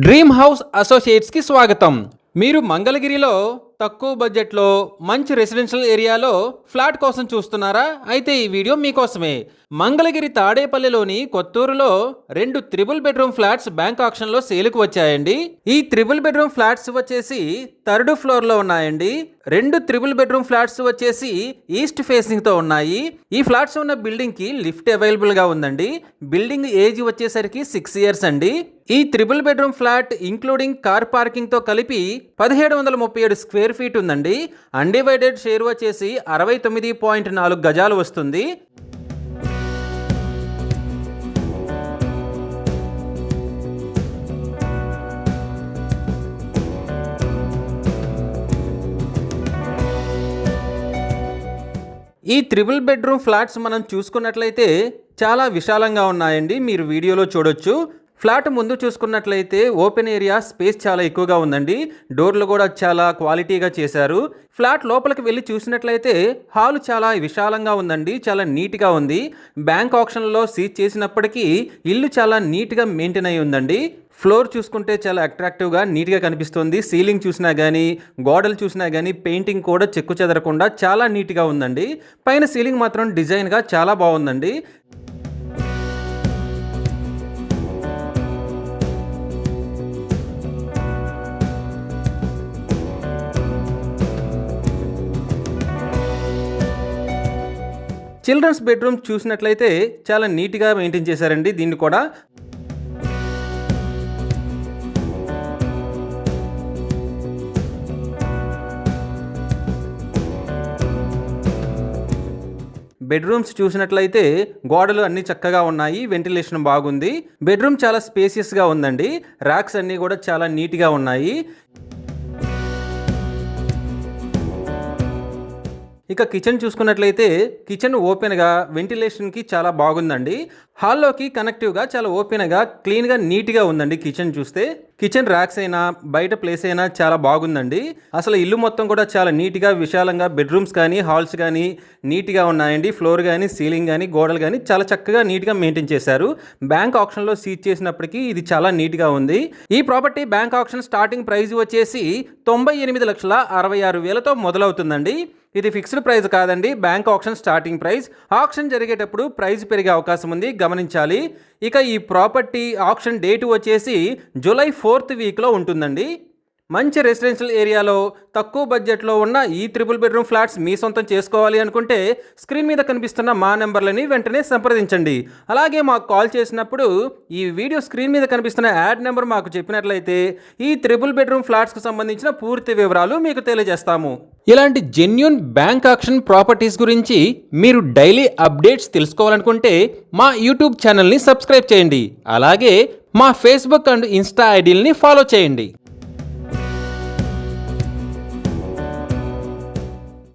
Dream house associates కి స్వాగతం. మీరు మంగళగిరిలో తక్కువ బడ్జెట్లో మంచి రెసిడెన్షియల్ ఏరియాలో ఫ్లాట్ కోసం చూస్తున్నారా? అయితే ఈ వీడియో మీకోసమే. మంగళగిరి తాడేపల్లిలోని కొత్తూరులో 2 త్రిబుల్ బెడ్రూమ్ ఫ్లాట్స్ బ్యాంక్ ఆక్షన్లో సేల్కు వచ్చాయండి. ఈ త్రిబుల్ బెడ్రూమ్ ఫ్లాట్స్ వచ్చేసి 3rd ఫ్లోర్లో ఉన్నాయండి. 2 త్రిబుల్ బెడ్రూమ్ ఫ్లాట్స్ వచ్చేసి ఈస్ట్ ఫేసింగ్తో ఉన్నాయి. ఈ ఫ్లాట్స్ ఉన్న బిల్డింగ్కి లిఫ్ట్ అవైలబుల్గా ఉందండి. బిల్డింగ్ ఏజ్ వచ్చేసరికి 6 ఇయర్స్ అండి. ఈ triple bedroom flat including car పార్కింగ్తో కలిపి 1737 స్క్వేర్ ఫీట్ ఉందండి. అన్డివైడెడ్ షేర్ వచ్చేసి 69.4 గజాలు వస్తుంది. ఈ త్రిబుల్ బెడ్రూమ్ ఫ్లాట్స్ మనం చూసుకున్నట్లయితే చాలా విశాలంగా ఉన్నాయండి. మీరు వీడియోలో చూడొచ్చు. ఫ్లాట్ ముందు చూసుకున్నట్లయితే ఓపెన్ ఏరియా స్పేస్ చాలా ఎక్కువగా ఉందండి. డోర్లు కూడా చాలా క్వాలిటీగా చేశారు. ఫ్లాట్ లోపలికి వెళ్ళి చూసినట్లయితే హాల్ చాలా విశాలంగా ఉందండి. చాలా నీట్గా ఉంది. బ్యాంక్ ఆక్షన్లో సీజ్ చేసినప్పటికీ ఇల్లు చాలా నీట్గా మెయింటైన్ అయి ఉందండి. ఫ్లోర్ చూసుకుంటే చాలా అట్రాక్టివ్గా నీట్గా కనిపిస్తుంది. సీలింగ్ చూసినా కానీ గోడలు చూసినా కానీ పెయింటింగ్ కూడా చెక్కు చెదరకుండా చాలా నీట్గా ఉందండి. పైన సీలింగ్ మాత్రం డిజైన్గా చాలా బాగుందండి. చిల్డ్రన్స్ బెడ్రూమ్ చూసినట్లయితే చాలా నీట్గా మెయింటైన్ చేశారండి. దీన్ని కూడా బెడ్రూమ్స్ చూసినట్లయితే గోడలు అన్ని చక్కగా ఉన్నాయి. వెంటిలేషన్ బాగుంది. బెడ్రూమ్ చాలా స్పేసియస్గా ఉందండి. ర్యాక్స్ అన్నీ కూడా చాలా నీట్గా ఉన్నాయి. ఇక కిచెన్ చూసుకున్నట్లయితే కిచెన్ ఓపెన్గా వెంటిలేషన్కి చాలా బాగుందండి. హాల్లోకి కనెక్టివ్గా చాలా ఓపెన్గా క్లీన్గా నీట్గా ఉందండి. కిచెన్ చూస్తే కిచెన్ ర్యాక్స్ అయినా బయట ప్లేస్ అయినా చాలా బాగుందండి. అసలు ఇల్లు మొత్తం కూడా చాలా నీట్గా విశాలంగా బెడ్రూమ్స్ కానీ హాల్స్ కానీ నీట్గా ఉన్నాయండి. ఫ్లోర్ కానీ సీలింగ్ కానీ గోడలు కానీ చాలా చక్కగా నీట్గా మెయింటైన్ చేశారు. బ్యాంక్ ఆక్షన్లో సీజ్ చేసినప్పటికీ ఇది చాలా నీట్గా ఉంది. ఈ property bank auction starting price వచ్చేసి 98,66,000తో మొదలవుతుందండి. ఇది ఫిక్స్డ్ ప్రైస్ కాదండి. Bank auction starting price. ఆక్షన్ జరిగేటప్పుడు ప్రైస్ పెరిగే అవకాశం ఉంది, గమనించాలి. ఇక ఈ ప్రాపర్టీ ఆక్షన్ డేట్ వచ్చేసి జూలై 4th వీక్లో ఉంటుందండి. మంచి రెసిడెన్షియల్ ఏరియాలో తక్కువ బడ్జెట్లో ఉన్న ఈ త్రిబుల్ బెడ్రూమ్ ఫ్లాట్స్ మీ సొంతం చేసుకోవాలి అనుకుంటే స్క్రీన్ మీద కనిపిస్తున్న మా నెంబర్లని వెంటనే సంప్రదించండి. అలాగే మాకు కాల్ చేసినప్పుడు ఈ వీడియో స్క్రీన్ మీద కనిపిస్తున్న యాడ్ నెంబర్ మాకు చెప్పినట్లయితే ఈ త్రిబుల్ బెడ్రూమ్ ఫ్లాట్స్కు సంబంధించిన పూర్తి వివరాలు మీకు తెలియజేస్తాము. ఇలాంటి జెన్యూన్ బ్యాంక్ ఆక్షన్ ప్రాపర్టీస్ గురించి మీరు డైలీ అప్డేట్స్ తెలుసుకోవాలనుకుంటే మా యూట్యూబ్ ఛానల్ని సబ్స్క్రైబ్ చేయండి. అలాగే మా ఫేస్బుక్ అండ్ ఇన్స్టా ఐడీలని ఫాలో చేయండి.